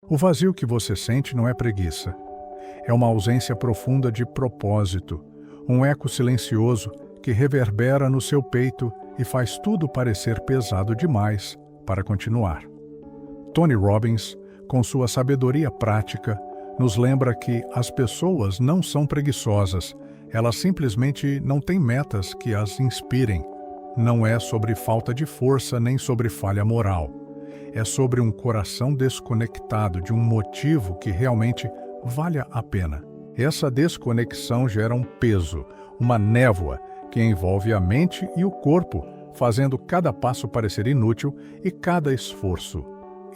O vazio que você sente não é preguiça. É uma ausência profunda de propósito, um eco silencioso que reverbera no seu peito e faz tudo parecer pesado demais para continuar. Tony Robbins, com sua sabedoria prática, nos lembra que as pessoas não são preguiçosas, elas simplesmente não têm metas que as inspirem. Não é sobre falta de força nem sobre falha moral. É sobre um coração desconectado de um motivo que realmente valha a pena. Essa desconexão gera um peso, uma névoa que envolve a mente e o corpo, fazendo cada passo parecer inútil e cada esforço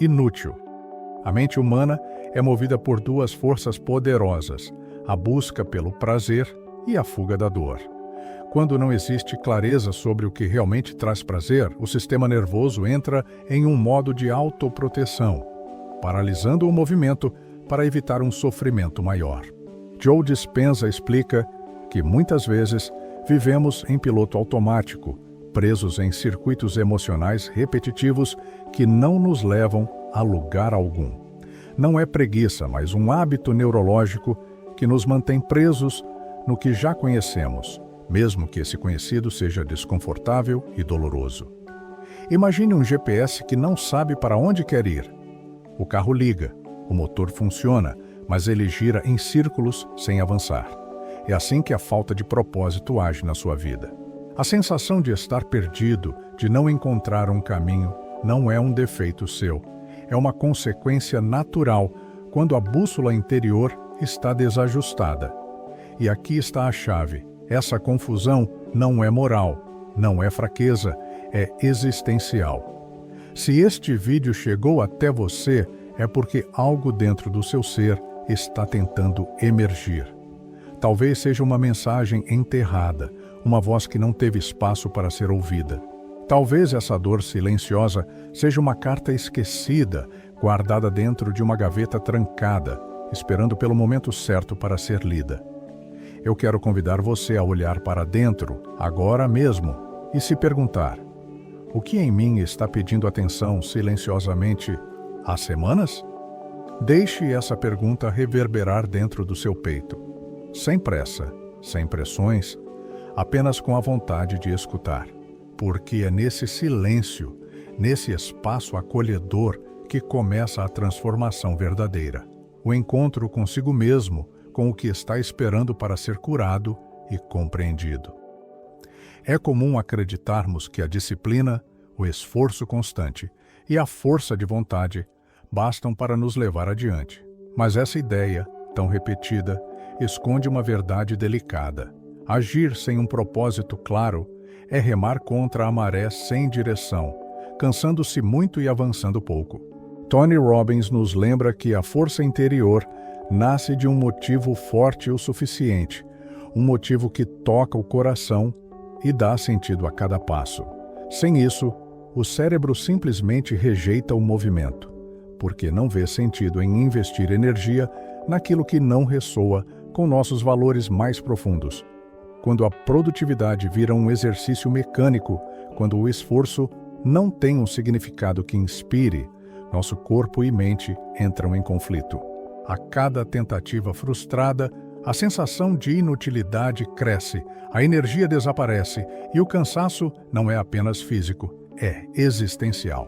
inútil. A mente humana é movida por duas forças poderosas, a busca pelo prazer e a fuga da dor. Quando não existe clareza sobre o que realmente traz prazer, o sistema nervoso entra em um modo de autoproteção, paralisando o movimento para evitar um sofrimento maior. Joe Dispenza explica que muitas vezes vivemos em piloto automático, presos em circuitos emocionais repetitivos que não nos levam a lugar algum. Não é preguiça, mas um hábito neurológico que nos mantém presos no que já conhecemos, mesmo que esse conhecido seja desconfortável e doloroso. Imagine um GPS que não sabe para onde quer ir. O carro liga, o motor funciona, mas ele gira em círculos sem avançar. É assim que a falta de propósito age na sua vida. A sensação de estar perdido, de não encontrar um caminho, não é um defeito seu. É uma consequência natural quando a bússola interior está desajustada. E aqui está a chave. Essa confusão não é moral, não é fraqueza, é existencial. Se este vídeo chegou até você, é porque algo dentro do seu ser está tentando emergir. Talvez seja uma mensagem enterrada, uma voz que não teve espaço para ser ouvida. Talvez essa dor silenciosa seja uma carta esquecida, guardada dentro de uma gaveta trancada, esperando pelo momento certo para ser lida. Eu quero convidar você a olhar para dentro, agora mesmo, e se perguntar: o que em mim está pedindo atenção silenciosamente há semanas? Deixe essa pergunta reverberar dentro do seu peito, sem pressa, sem pressões, apenas com a vontade de escutar. Porque é nesse silêncio, nesse espaço acolhedor, que começa a transformação verdadeira. O encontro consigo mesmo, com o que está esperando para ser curado e compreendido. É comum acreditarmos que a disciplina, o esforço constante e a força de vontade bastam para nos levar adiante. Mas essa ideia, tão repetida, esconde uma verdade delicada. Agir sem um propósito claro é remar contra a maré sem direção, cansando-se muito e avançando pouco. Tony Robbins nos lembra que a força interior nasce de um motivo forte o suficiente, um motivo que toca o coração e dá sentido a cada passo. Sem isso, o cérebro simplesmente rejeita o movimento, porque não vê sentido em investir energia naquilo que não ressoa com nossos valores mais profundos. Quando a produtividade vira um exercício mecânico, quando o esforço não tem um significado que inspire, nosso corpo e mente entram em conflito. A cada tentativa frustrada, a sensação de inutilidade cresce, a energia desaparece e o cansaço não é apenas físico, é existencial.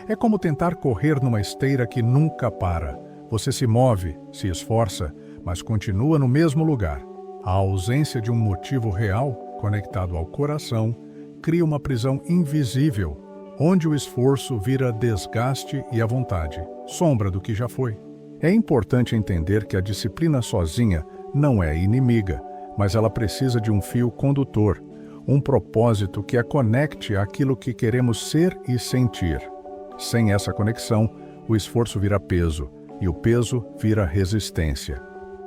É como tentar correr numa esteira que nunca para. Você se move, se esforça, mas continua no mesmo lugar. A ausência de um motivo real, conectado ao coração, cria uma prisão invisível, onde o esforço vira desgaste e a vontade, sombra do que já foi. É importante entender que a disciplina sozinha não é inimiga, mas ela precisa de um fio condutor, um propósito que a conecte àquilo que queremos ser e sentir. Sem essa conexão, o esforço vira peso, e o peso vira resistência.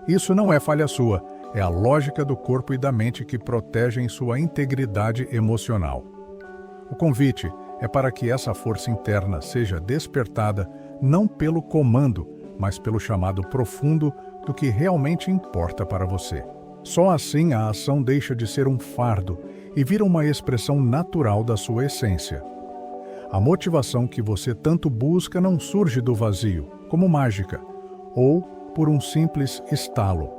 Isso não é falha sua, é a lógica do corpo e da mente que protegem sua integridade emocional. O convite é para que essa força interna seja despertada não pelo comando, mas pelo chamado profundo do que realmente importa para você. Só assim a ação deixa de ser um fardo e vira uma expressão natural da sua essência. A motivação que você tanto busca não surge do vazio, como mágica, ou por um simples estalo.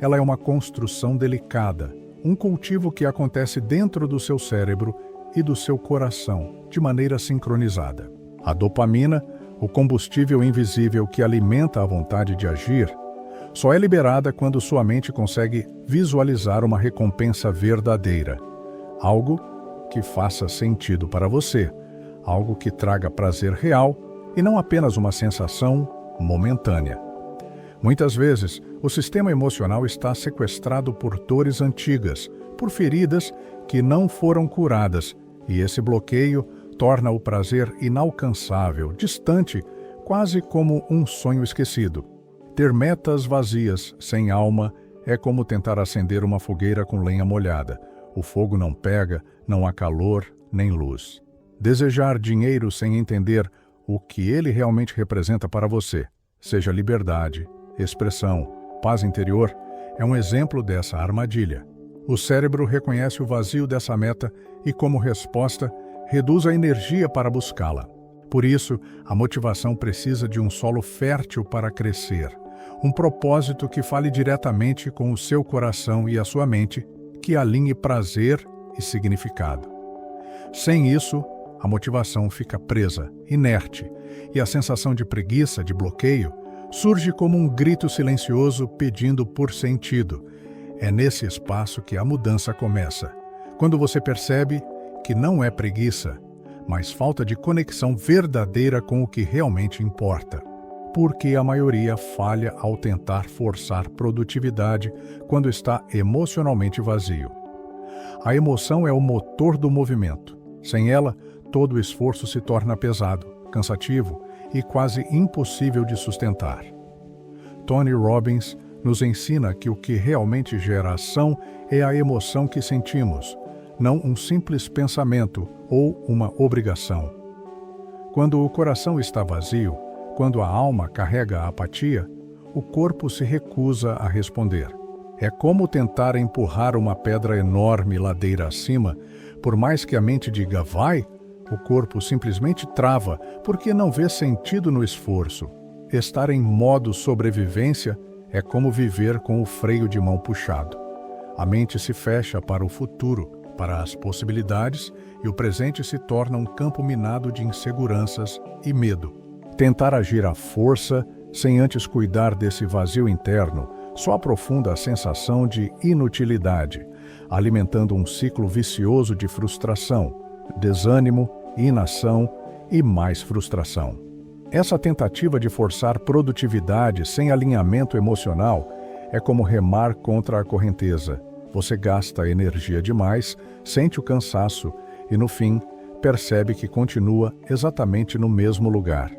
Ela é uma construção delicada, um cultivo que acontece dentro do seu cérebro e do seu coração, de maneira sincronizada. A dopamina, o combustível invisível que alimenta a vontade de agir, só é liberada quando sua mente consegue visualizar uma recompensa verdadeira, algo que faça sentido para você, algo que traga prazer real e não apenas uma sensação momentânea. Muitas vezes, o sistema emocional está sequestrado por dores antigas, por feridas que não foram curadas, e esse bloqueio torna o prazer inalcançável, distante, quase como um sonho esquecido. Ter metas vazias, sem alma, é como tentar acender uma fogueira com lenha molhada. O fogo não pega, não há calor nem luz. Desejar dinheiro sem entender o que ele realmente representa para você, seja liberdade, expressão, paz interior, é um exemplo dessa armadilha. O cérebro reconhece o vazio dessa meta e, como resposta, reduz a energia para buscá-la. Por isso, a motivação precisa de um solo fértil para crescer, um propósito que fale diretamente com o seu coração e a sua mente, que alinhe prazer e significado. Sem isso, a motivação fica presa, inerte, e a sensação de preguiça, de bloqueio, surge como um grito silencioso pedindo por sentido. É nesse espaço que a mudança começa, quando você percebe que não é preguiça, mas falta de conexão verdadeira com o que realmente importa. Porque a maioria falha ao tentar forçar produtividade quando está emocionalmente vazio. A emoção é o motor do movimento. Sem ela, todo o esforço se torna pesado, cansativo e quase impossível de sustentar. Tony Robbins nos ensina que o que realmente gera ação é a emoção que sentimos, não um simples pensamento ou uma obrigação. Quando o coração está vazio, quando a alma carrega a apatia, o corpo se recusa a responder. É como tentar empurrar uma pedra enorme ladeira acima, por mais que a mente diga vai, o corpo simplesmente trava porque não vê sentido no esforço. Estar em modo sobrevivência é como viver com o freio de mão puxado. A mente se fecha para o futuro, para as possibilidades, e o presente se torna um campo minado de inseguranças e medo. Tentar agir à força, sem antes cuidar desse vazio interno, só aprofunda a sensação de inutilidade, alimentando um ciclo vicioso de frustração, desânimo, inação e mais frustração. Essa tentativa de forçar produtividade sem alinhamento emocional é como remar contra a correnteza. Você gasta energia demais, sente o cansaço e, no fim, percebe que continua exatamente no mesmo lugar.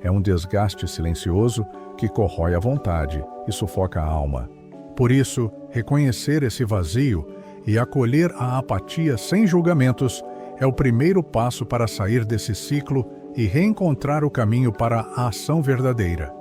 É um desgaste silencioso que corrói a vontade e sufoca a alma. Por isso, reconhecer esse vazio e acolher a apatia sem julgamentos é o primeiro passo para sair desse ciclo e reencontrar o caminho para a ação verdadeira.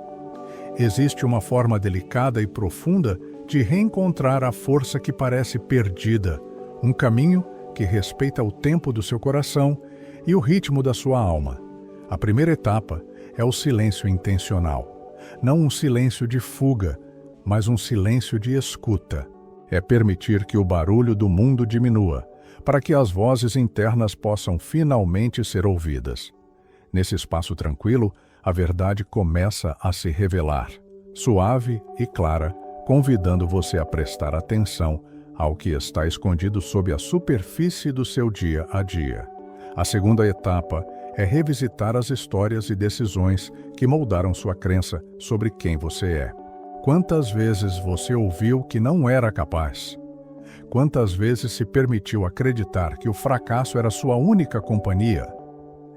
Existe uma forma delicada e profunda de reencontrar a força que parece perdida, um caminho que respeita o tempo do seu coração e o ritmo da sua alma. A primeira etapa é o silêncio intencional. Não um silêncio de fuga, mas um silêncio de escuta. É permitir que o barulho do mundo diminua, para que as vozes internas possam finalmente ser ouvidas. Nesse espaço tranquilo, a verdade começa a se revelar, suave e clara, convidando você a prestar atenção ao que está escondido sob a superfície do seu dia a dia. A segunda etapa é revisitar as histórias e decisões que moldaram sua crença sobre quem você é. Quantas vezes você ouviu que não era capaz? Quantas vezes se permitiu acreditar que o fracasso era sua única companhia?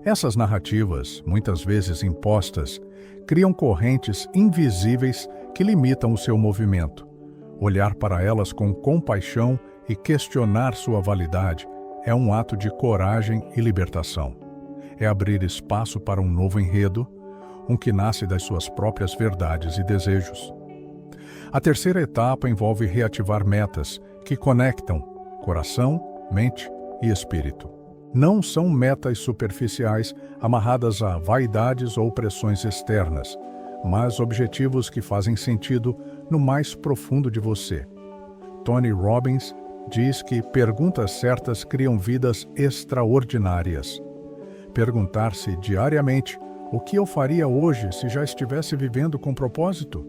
Essas narrativas, muitas vezes impostas, criam correntes invisíveis que limitam o seu movimento. Olhar para elas com compaixão e questionar sua validade é um ato de coragem e libertação. É abrir espaço para um novo enredo, um que nasce das suas próprias verdades e desejos. A terceira etapa envolve reativar metas que conectam coração, mente e espírito. Não são metas superficiais amarradas a vaidades ou pressões externas, mas objetivos que fazem sentido no mais profundo de você. Tony Robbins diz que perguntas certas criam vidas extraordinárias. Perguntar-se diariamente: o que eu faria hoje se já estivesse vivendo com propósito?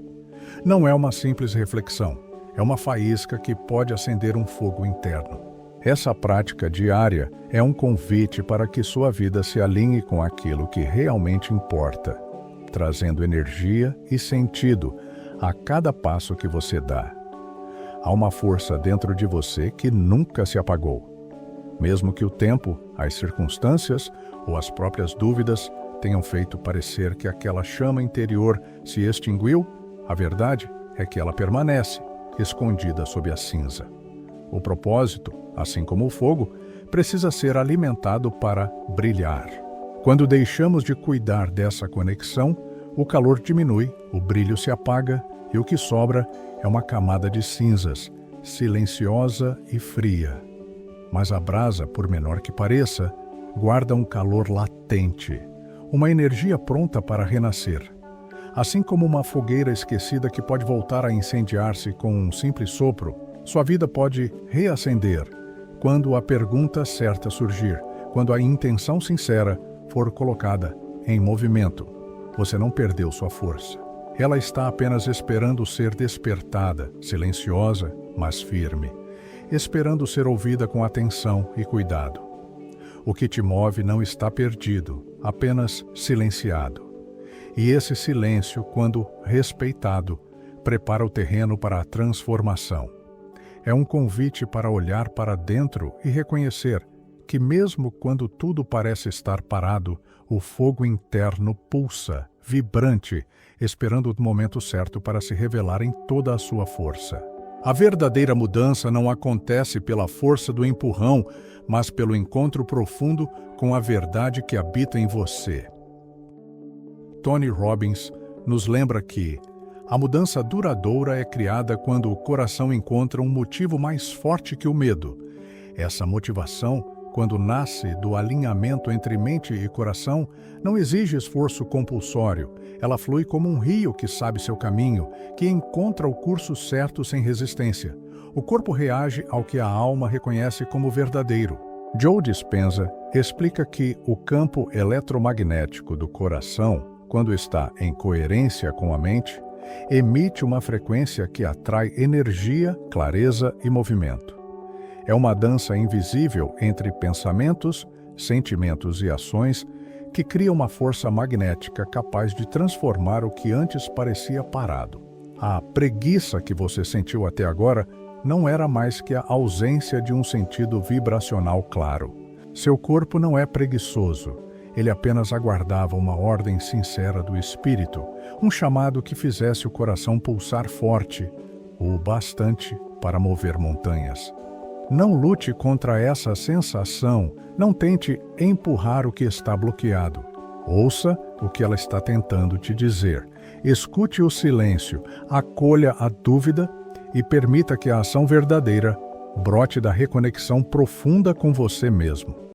Não é uma simples reflexão, é uma faísca que pode acender um fogo interno. Essa prática diária é um convite para que sua vida se alinhe com aquilo que realmente importa, trazendo energia e sentido a cada passo que você dá. Há uma força dentro de você que nunca se apagou. Mesmo que o tempo, as circunstâncias ou as próprias dúvidas tenham feito parecer que aquela chama interior se extinguiu, a verdade é que ela permanece, escondida sob a cinza. O propósito, assim como o fogo, precisa ser alimentado para brilhar. Quando deixamos de cuidar dessa conexão, o calor diminui, o brilho se apaga e o que sobra é uma camada de cinzas, silenciosa e fria. Mas a brasa, por menor que pareça, guarda um calor latente, uma energia pronta para renascer. Assim como uma fogueira esquecida que pode voltar a incendiar-se com um simples sopro, sua vida pode reacender quando a pergunta certa surgir, quando a intenção sincera for colocada em movimento. Você não perdeu sua força. Ela está apenas esperando ser despertada, silenciosa, mas firme, esperando ser ouvida com atenção e cuidado. O que te move não está perdido, apenas silenciado. E esse silêncio, quando respeitado, prepara o terreno para a transformação. É um convite para olhar para dentro e reconhecer que mesmo quando tudo parece estar parado, o fogo interno pulsa, vibrante, esperando o momento certo para se revelar em toda a sua força. A verdadeira mudança não acontece pela força do empurrão, mas pelo encontro profundo com a verdade que habita em você. Tony Robbins nos lembra que a mudança duradoura é criada quando o coração encontra um motivo mais forte que o medo. Essa motivação, quando nasce do alinhamento entre mente e coração, não exige esforço compulsório. Ela flui como um rio que sabe seu caminho, que encontra o curso certo sem resistência. O corpo reage ao que a alma reconhece como verdadeiro. Joe Dispenza explica que o campo eletromagnético do coração, quando está em coerência com a mente, emite uma frequência que atrai energia, clareza e movimento. É uma dança invisível entre pensamentos, sentimentos e ações que cria uma força magnética capaz de transformar o que antes parecia parado. A preguiça que você sentiu até agora não era mais que a ausência de um sentido vibracional claro. Seu corpo não é preguiçoso. Ele apenas aguardava uma ordem sincera do espírito, um chamado que fizesse o coração pulsar forte, o bastante para mover montanhas. Não lute contra essa sensação, não tente empurrar o que está bloqueado. Ouça o que ela está tentando te dizer. Escute o silêncio, acolha a dúvida e permita que a ação verdadeira brote da reconexão profunda com você mesmo.